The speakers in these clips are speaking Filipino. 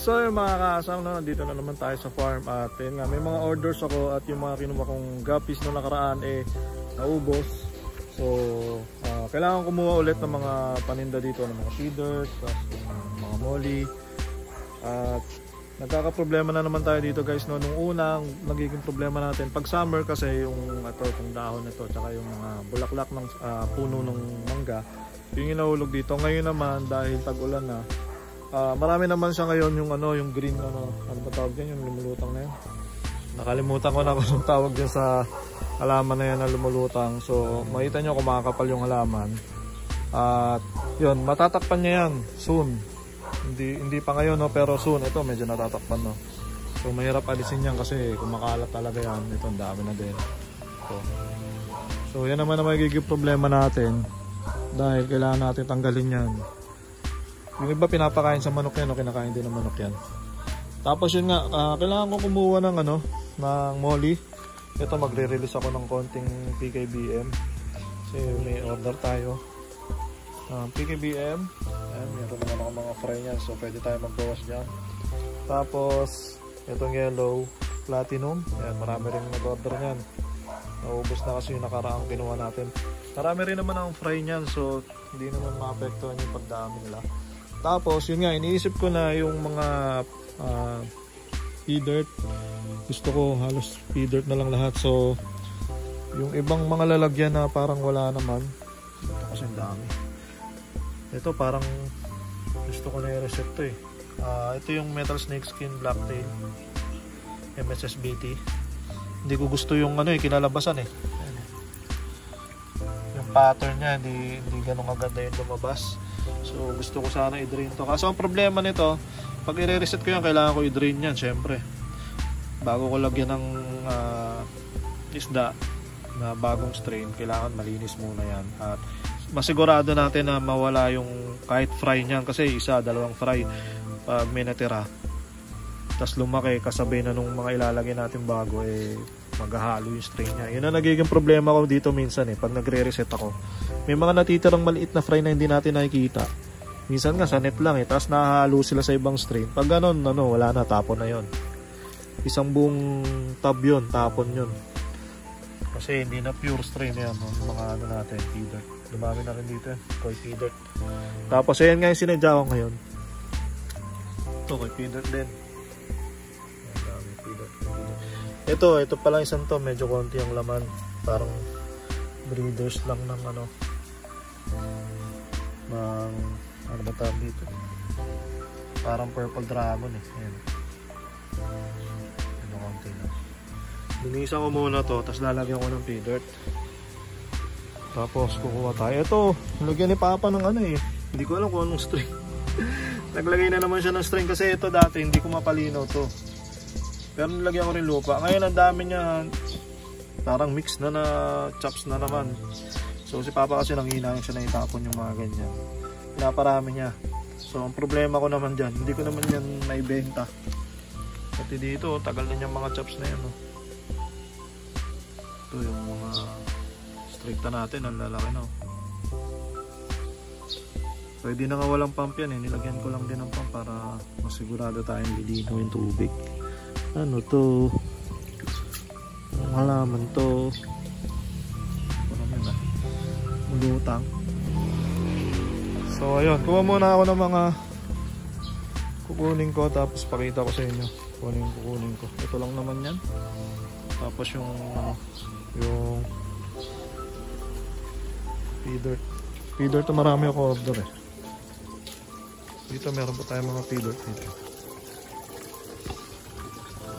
So yung mga kaasang no, nandito na naman tayo sa farm at yun nga, may mga orders ako at yung mga kinuha kong guppies no nakaraan naubos. So kailangan kumuha ulit ng mga paninda dito ng mga feeder, mga molly. At nagkaka-problema na naman tayo dito guys no. Nung unang nagiging problema natin pag summer kasi yung itong dahon nito tsaka yung mga bulaklak ng puno ng mangga yung inahulog dito. Ngayon naman dahil tag-ulan na, marami naman siya ngayon yung yung green ano ba tawag yan, yung lumulutang na yan. Nakalimutan ko na kung tawag dyan sa halaman na yan na lumulutang. So makita nyo kumakapal yung halaman. At yun, matatakpan niya yan soon. Hindi pa ngayon no, pero soon ito medyo natatakpan no. So mahirap alisin yan kasi kumakalat talaga yan. Ito ang dami na din. So yan naman ang magiging problema natin dahil kailangan natin tanggalin yan. Yung iba pinapakain sa manok yan o kinakain din ng manok yan. Tapos yun nga, kailangan ko kumuha ng ng molly. Ito magre-release ako ng konting PKBM kasi may order tayo. PKBM, ayan, meron naman ako mga fry niyan, so pwede tayo magbawas dyan. Tapos itong yellow platinum, ayan, marami rin nag-order niyan. Naubos na kasi yung nakaraang kinuha natin. Marami rin naman ang fry niyan, so hindi naman maapektuhan yung pagdami nila. Tapos yun nga, iniisip ko na yung mga pea dirt. Gusto ko halos pea dirt na lang lahat. So yung ibang mga lalagyan na parang wala naman, ito kasi ang dami. Ito parang gusto ko na i-reset to ito yung metal snake skin blacktail MSSBT. Hindi ko gusto yung kinalabasan yung pattern niya hindi ganun kaganda yung lumabas. So gusto ko sana i-drain to. Kaso ang problema nito, pag i-reset ko yan, kailangan ko i-drain yan syempre bago ko lagyan ng isda na bagong strain. Kailangan malinis muna yan at masigurado natin na mawala yung kahit fry niyan kasi dalawang fry pag may natira tas lumaki kasabay na nung mga ilalagay natin bago maghahalo yung strain niya. Yun ang nagiging problema ko dito minsan pag nagre-reset ako. May mga natitirang maliit na fry na hindi natin nakikita. Minsan nga sa net lang tas nahahalo sila sa ibang strain. Pag ganon wala na, tapon na yon. Isang buong tab yun, tapon yun. Kasi hindi na pure strain yan yung mga natin, feeder. Dumami na rin dito koi feeder. Tapos ayan nga yung sinadya ko ngayon. Ito koi feeder din. Ito pala isang to, medyo konti ang laman. Parang breeders lang ng ng ano ba tawag dito? Parang purple dragon Ayan. Ano konti na. Linisan ko muna to, tapos lalagyan ko ng pea dirt. Tapos kukuha tayo. Ito, nilagyan ni Papa ng hindi ko alam kung anong string. Naglagay na naman siya ng string kasi ito dati hindi ko mapalino to. Pero nilagyan ko rin lupa. Ngayon ang dami niya, parang mix na chops na naman. So si Papa kasi nanghinahin siya na itapon yung mga ganyan. Pinaparami niya. So ang problema ko naman dyan, hindi ko naman yan naibenta. Pati dito, tagal na niyang mga chops na yan. Ito yung mga strikta natin, ang lalaki na. Pwede na nga walang pump yan nilagyan ko lang din ng pump para masigurado tayong lilino yung tubig. Ano to? Ang halaman to. Mulutang. So ayun, kuha muna ako ng mga kukunin ko tapos pakita ko sa inyo kukunin ko. Ito lang naman yan. Tapos yung feeder to marami ako order Dito meron pa tayong mga feeder dito.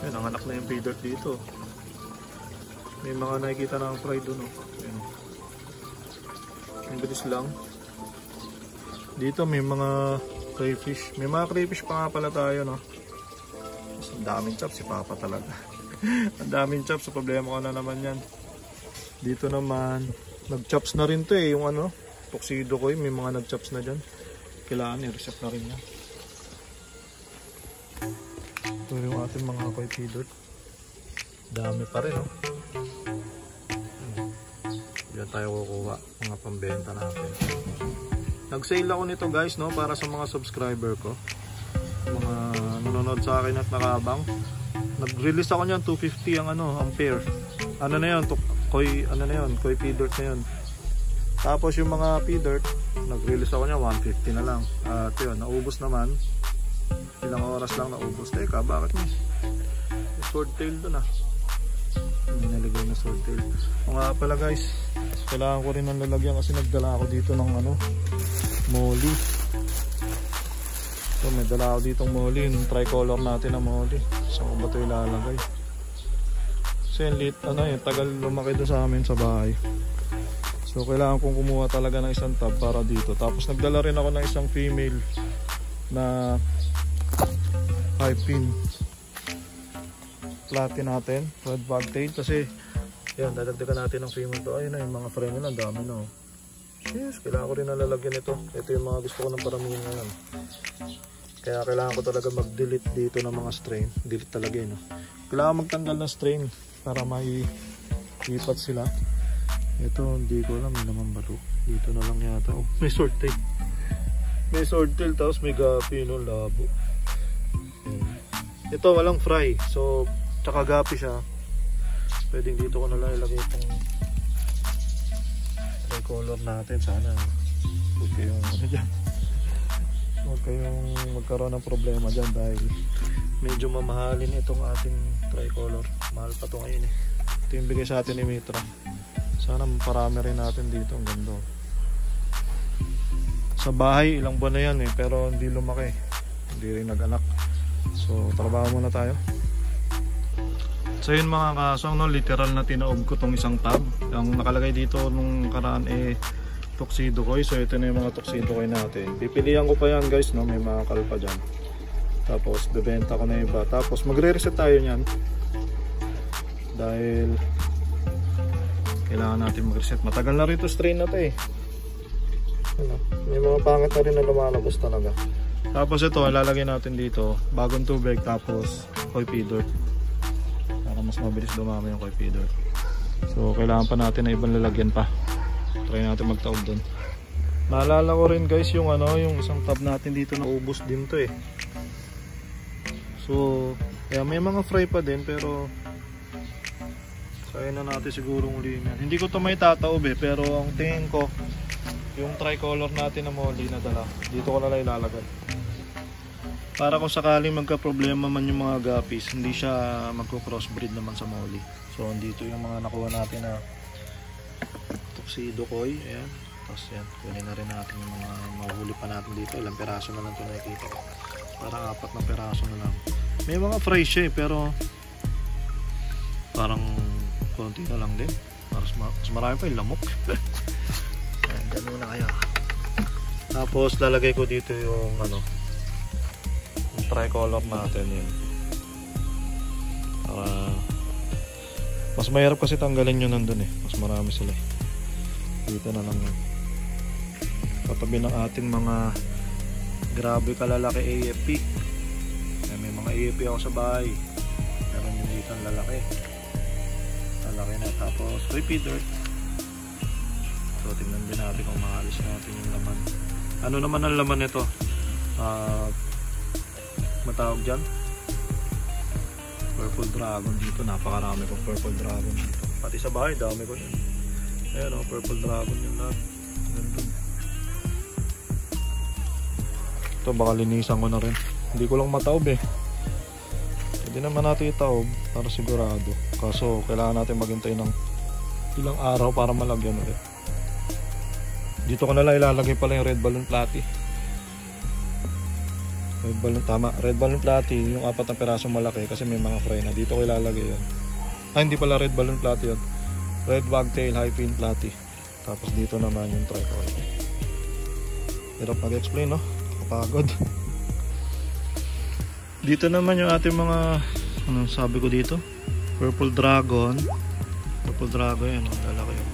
Ayan, ang anak na yung feeder dito. May mga nakikita na ang fry doon Ayan. Ang bilis lang. Dito may mga crayfish. May mga crayfish pa nga pala tayo Ang daming chops si Papa talaga. Ang daming chops, so problema ko na naman yan. Dito naman nag-chops na rin to yung tuxedo ko may mga nag-chops na dyan. Kailangan i-reset na rin yan. Ito yung ating mga koi feeder. Dami pa rin Diyan tayo kukuha mga pambenta natin. Nag-sale ako nito guys para sa mga subscriber ko. Mga nanonood sa akin at nakabang. Nag-release ako niyan 250 ang ampere. Ano na 'yon? Koi P-dirt na 'yon. Tapos yung mga P-dirt, nag-release ako niya 150 na lang. At yun, naubos naman. Ilang oras lang naubos. Teka, bakit may swordtail doon ah? Hindi nalagay na swordtail. O nga pala guys, kailangan ko rin ng lalagyan kasi nagdala ako dito ng molly. So may dala ako ditong molly, yung tricolor natin na molly. So ba ito ilalagay? Kasi yung tagal lumaki doon sa amin sa bahay. So kailangan kong kumuha talaga ng isang tab para dito. Tapos nagdala rin ako ng isang female na 5-pin platin natin, red wagtail. Kasi yan, dadagdagan natin ng female to. Ayun na yung mga frame nila, ang dami na. Yes, kailangan ko rin nalalagyan ito. Ito yung mga gusto ko ng paramihin ngayon. Kaya kailangan ko talaga mag-delete dito ng mga strain. Delete talaga yun. Kailangan magtanggal ng strain para maiipat sila. Ito, hindi ko alam, may naman ba ito? Dito na lang yata. Oh, may swordtail. May swordtail, tapos may gapi, no? Labo. Ito, walang fry. So, tsaka gapi siya. Pwedeng dito ko na lang ilagay itong tricolor natin. Sana huwag kayong huwag kayong magkaroon ng problema dyan dahil medyo mamahalin itong ating tricolor. Mahal pa ito ngayon eh. Ito yung bigay sa atin ni Mitra. Sana parami rin natin dito. Ang ganda. Sa bahay ilang buwan na yan eh, pero hindi lumaki, hindi rin nag-anak. So trabaho muna tayo. So yun mga kasong, no, literal na tinaob ko tong isang tab. Ang nakalagay dito nung karaan tuxedo koi. So ito na yung mga tuxedo koi natin. Pipilihan ko pa yan guys, no? May mga kalpa dyan. Tapos bebenta ko na iba. Tapos magre-reset tayo nyan dahil kailangan natin mag-reset. Matagal na rin ito strain na ito eh. May mga pangit na rin na lumalabas talaga. Tapos ito, lalagay natin dito bagong tubig, tapos koi P-dirt para mas mabilis dumami yung koi P-dirt. So kailangan pa natin na ibang lalagyan pa. Try natin magtaob dun. Naalala ko rin guys yung yung isang tab natin dito na ubos din to eh. So kaya may mga fry pa din, pero kaya na natin siguro ulihin yan. Hindi ko to may tataob eh, pero ang tingin ko yung tricolor natin na molly na dala, dito ko na lang ilalagay. Para kung sakaling magka-problema man yung mga guppies, hindi siya magko-crossbreed naman sa molly. So dito yung mga nakuha natin na tuxedo koi. Ayan. Tapos yan, kunin na rin natin yung mga mahuhuli pa natin dito. Ilang peraso na lang ito nakikita ko. Parang 4 na peraso na lang. May mga fry siya eh, pero parang konti na lang din. Mas marami pa yung lamok. Ganun na kaya. Tapos lalagay ko dito yung yung tricolor natin yun. Para mas mahirap kasi tanggalin yun nandun eh. Mas marami sila eh. Dito na lang yun. Katabi ng ating mga grabe kalalaki AFP. May mga AFP ako sa bahay. Meron yung dito ang lalaki. Lalaki na. Tapos koi P-dirt. So tingnan din natin kung maalis natin yung laman. Ano naman ang laman nito? Matawag dyan? Purple dragon dito. Napakarami kong purple dragon dito. Pati sa bahay dami ko yun. Ayan o, purple dragon yun lahat. Gandun. Ito baka linisan ko na rin. Hindi ko lang mataob eh. Hindi naman natin itaob para sigurado. Kaso kailangan natin maghintay ng ilang araw para malagyan ulit. Dito ko na lang ilalagay pala yung red balloon platy. Red balloon, tama. Red balloon platy, yung 4 na perasong malaki kasi may mga fry na. Dito ko ilalagay yun. Hindi pala red balloon platy yun. Red wagtail, high pin platy. Tapos dito naman yung tricolor. Hirap mag-explain, no? Kapagod. Dito naman yung ating mga, anong sabi ko dito? Purple dragon. Purple dragon yun, lalaki yun.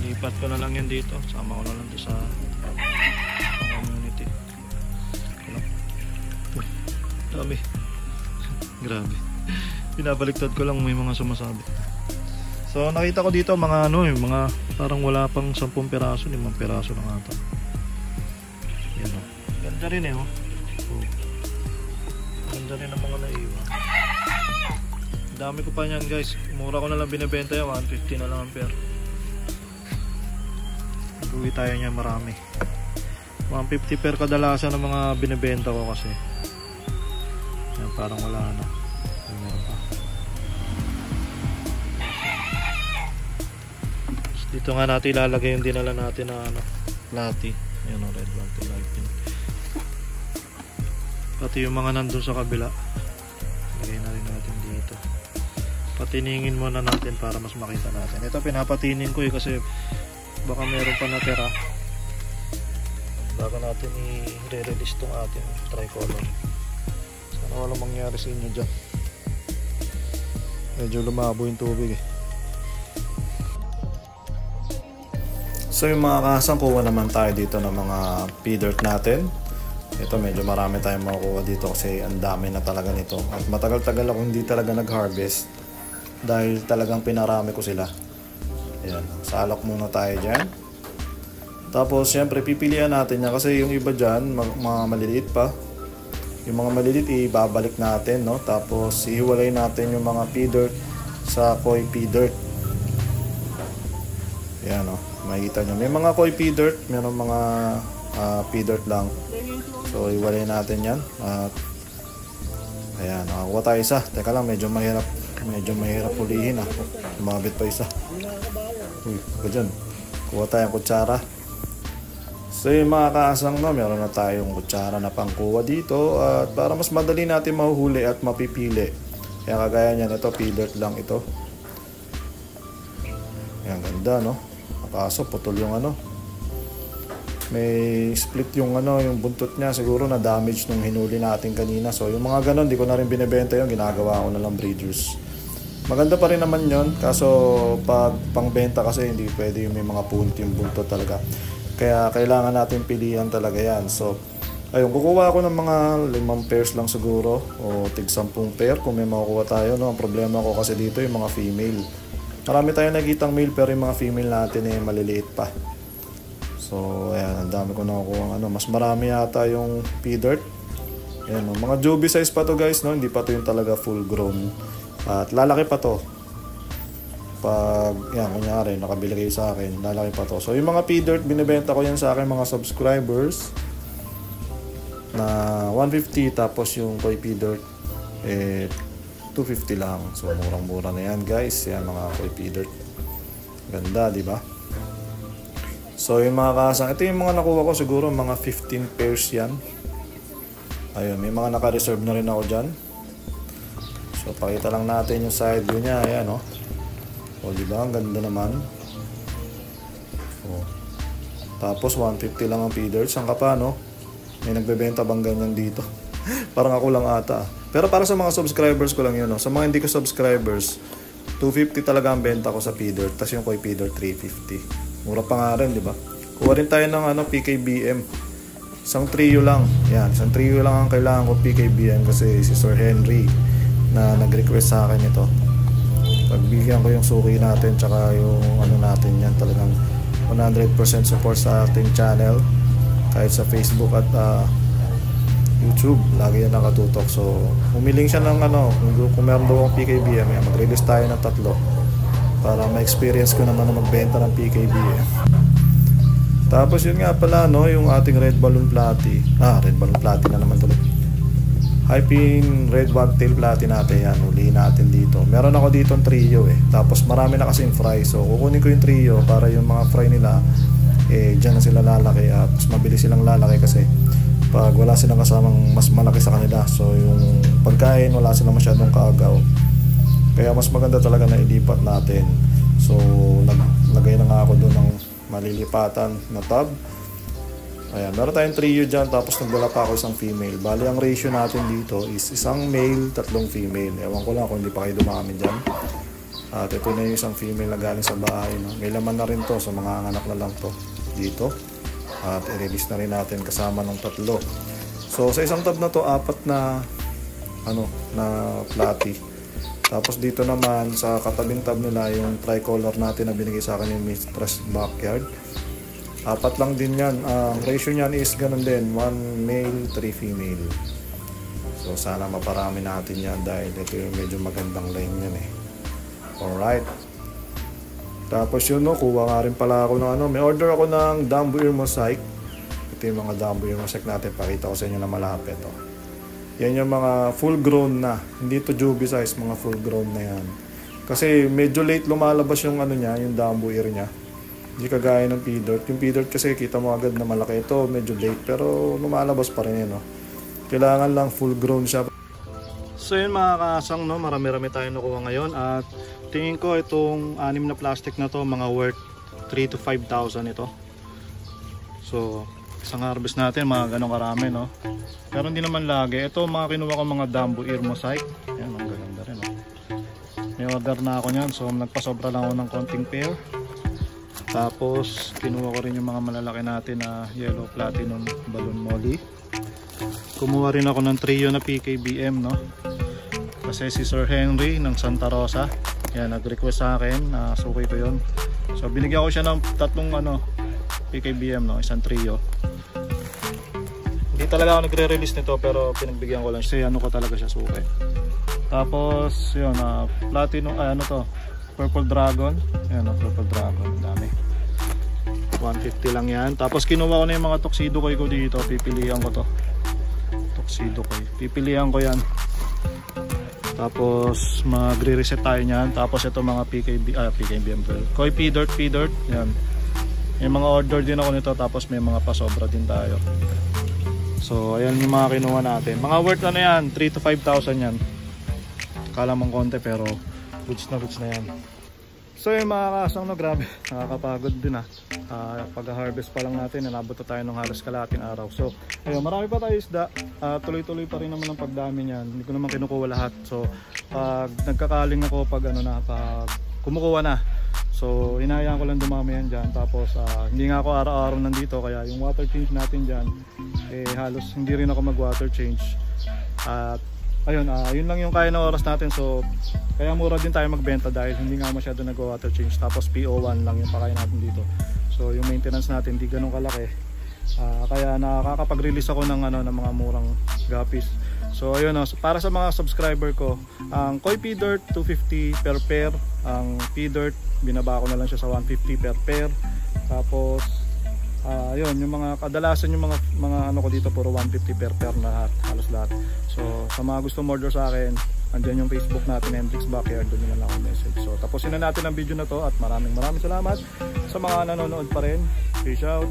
Ilipat ko na lang yan dito. Sama ko na lang sa community. Dami. Grabe. Pinabaliktad ko lang, may mga sumasabi. So nakita ko dito mga mga parang wala pang 10 piraso, 5 piraso lang ata. Yan o. Ganda rin eh oh. Ganda rin ang mga naiwan. Dami ko pa niyan guys. Mura ko na lang binibenta yan. 150 na lang ang pair. Uwi tayo niya marami. 150 per kadalasan ng mga binibenta ko kasi. Yan, parang wala na. Meron pa. Dito nga natin ilalagay yung dinala natin na plati. Yan o, red one to lighting. Pati yung mga nandun sa kabila. Lagay na rin natin dito. Patiningin muna natin para mas makita natin. Ito pinapatinin ko kasi baka meron pa natira bago natin i-release itong ating tricolor. Sana walang mangyari sa inyo dyan. Medyo lumabo yung tubig eh. So yung mga kasang, kuha naman tayo dito ng mga pea-dirt natin. Ito medyo marami tayong makukuha dito kasi ang dami na talaga nito. At matagal-tagal ako hindi talaga nag-harvest dahil talagang pinarami ko sila. Ayan, salok muna tayo dyan. Tapos syempre pipilian natin yan kasi yung iba dyan mga maliliit pa. Yung mga maliliit ibabalik natin, no? Tapos ihiwalay natin yung mga pea dirt sa koi pea dirt. Ayan, no? Makikita nyo. May mga koi pea dirt, mayroong mga pea dirt lang. So ihiwalay natin yan. At ayan, nakakuha tayo isa. Teka lang, medyo mahirap pulihin ah. Lumabit pa isa. Uy, ko dyan. Kuha tayong kutsara. So yung mga kaasang, no, meron na tayong kutsara na pangkuha dito. At para mas madali natin mahuhuli at mapipili. Kaya kagaya niyan, ito, pea dirt lang ito. Ayan, ganda, no? Kaso, putol yung ano. May split yung ano, yung buntot niya. Siguro na damage nung hinuli natin kanina. So yung mga ganon, di ko na rin binibenta yun. Ginagawa ko na lang breeders. Maganda pa rin naman yon, kaso pag pangbenta kasi hindi pwede yung may mga punti yung buntot talaga. Kaya kailangan natin pilihan talaga yan. So ayun, kukuha ako ng mga 5 pairs lang siguro o tig 10 pair kung may makukuha tayo, no? Ang problema ko kasi dito yung mga female. Marami tayong nakikitang male pero yung mga female natin eh maliliit pa. So ayan, ang dami ko nakukuha ano. Mas marami yata yung pea dirt. Ayan, no? Mga joby size pa to guys, no? Hindi pa to yung talaga full grown. At lalaki pa to. Pag, yan, kunyari, nakabili kayo sa akin, lalaki pa to. So, yung mga pea dirt, binibenta ko yan sa akin mga subscribers na 150. Tapos yung koi pea dirt, 250 lang. So, murang-mura na yan, guys. Yan, mga koi pea dirt. Ganda, di ba? So, yung mga kasang, ito yung mga nakuha ko, siguro mga 15 pairs yan. Ayun, may mga naka-reserve na rin ako dyan. So, pakita lang natin yung side view niya. Ayan, o. O, diba? Ang ganda naman. O. Tapos, 150 lang ang pea dirt. Saan ka pa, no? May nagbebenta bang ganyan dito? Parang ako lang ata. Pero para sa mga subscribers ko lang yun, no? Sa mga hindi ko subscribers, 250 talaga ang benta ko sa pea dirt. Tapos yung koi pea dirt, 350. Mura pa nga rin, diba? Kuha rin tayo ng PKBM. Isang trio lang. Yan, isang trio lang ang kailangan ko PKBM kasi si Sir Henry na nag-request sa akin ito. Pagbigyan ko yung suki natin tsaka yung ano natin yan, talagang 100% support sa ating channel kahit sa Facebook at YouTube, lagi yan nakatutok. So humiling siya ng ano, kung meron daw akong PKBM, mag-release tayo ng 3 para ma-experience ko naman na magbenta ng PKBM. Tapos yun nga pala, no, yung ating red balloon platy. Red balloon platy na naman tuloy. Hyping red wagtail platy natin yan, ulihin natin dito. Meron ako dito ng trio eh. Tapos marami na kasing fry. So kukunin ko yung trio para yung mga fry nila dyan na sila lalaki at mas mabilis silang lalaki kasi pag wala silang kasamang mas malaki sa kanila. So yung pagkain wala silang masyadong kaagaw. Kaya mas maganda talaga na ilipat natin. So naglagay na nga ako doon ng malilipatan na tub. Ayan, meron tayong trio dyan, tapos nagdala pa ako isang female. Bali, ang ratio natin dito is isang male, 3 female. Ewan ko lang kung hindi pa kayo dumami dyan. At ito na yung isang female na galing sa bahay. No? May laman na rin to, so mga anak na lang to dito. At i-release na rin natin kasama ng 3. So, sa isang tab na to, 4 na platy. Tapos dito naman, sa katabing tab nila, yung tricolor natin na binigay sa akin yung Mistress Backyard. 4 lang din yan. Ang ratio niyan is ganun din, 1 male, 3 female. So sana maparami natin yan dahil ito yung medyo magandang line yan eh. Alright. Tapos yun no, kuha nga rin pala ako ng ano, may order ako ng Dambu Ear Mosaic. Ito yung mga Dambu Ear Mosaic natin, pakita ko sa inyo na malapit oh. Yan yung mga full grown na, hindi to juvie size, mga full grown na yan. Kasi medyo late lumalabas yung ano niya, yung Dambu Ear niya. Hindi kagaya ng P-Dirt. Yung P-Dirt kasi kita mo agad na malaki. Ito medyo late pero lumalabas pa rin yun no. Kailangan lang full grown siya. So yun mga kaasang no, marami-rami tayong nakuha ngayon at tingin ko itong 6 na plastic na to mga worth 3 to 5,000 ito. So isang harvest natin mga ganong karami no. Pero hindi naman lagi. Ito mga kinuha ko mga Dambu Ear Mosaic. Yan ang ganda rin no. May order na ako niyan so nagpasobra lang ako ng konting pair. Tapos kinuha ko rin yung mga malalaki natin na yellow platinum balloon molly. Kumuha rin ako ng trio na PKBM no. Kasi si Sir Henry ng Santa Rosa, yan nag-request sa akin na suki ko yun. So binigyan ko siya ng tatlong ano, PKBM no, isang trio. Hindi talaga ako nagre-release nito pero pinagbigyan ko lang kasi ano ko talaga siya suki. Tapos yun, platinum, ano to, Purple Dragon. Yan Purple Dragon, dami. 150 lang yan. Tapos kinuha ko na yung mga tuxedo ko dito, pipilihan ko to. Tuxedo ko, pipilihan ko yan. Tapos magre-reset tayo niyan. Tapos ito mga PKBM Koi P-Dirt, yan. May mga order din ako nito. Tapos may mga pasobra din tayo. So ayan yung mga kinuha natin. Mga worth ano yan, 3 to 5,000 yan. Kala mong konti pero goods na yan. So yung mga kasang no, grabe, nakakapagod din pag-harvest pa lang natin, nabot na tayo ng halos kalahating araw. So ayun, marami pa tayo isda, tuloy-tuloy pa rin naman ang pagdami niyan. Hindi ko naman kinukuha lahat. So pag nagkakaling ako pag pag kumukuha na. So hinahayaan ko lang dumami yan dyan. Tapos hindi nga ako araw-araw nandito kaya yung water change natin dyan halos hindi rin ako mag water change. At ayun, yun lang yung kaya na oras natin. So kaya mura din tayo magbenta dahil hindi nga masyado nag-water change. Tapos PO1 lang yung pakain natin dito. So yung maintenance natin hindi ganun kalaki. Kaya nakakapag-release ako ng ng mga murang guppies. So ayun, para sa mga subscriber ko, ang Koi P-Dirt 250 per pair, ang P-Dirt binaba ko na lang siya sa 150 per pair. Tapos ayun, yung mga kadalasan yung mga ano ko dito puro 150 per pair na halos lahat. So sa mga gusto order sa akin, andyan yung Facebook natin, Hendrix Backyard, doon nila lang ako message. So tapusin na natin ang video na to at maraming salamat sa mga nanonood pa rin. Peace out.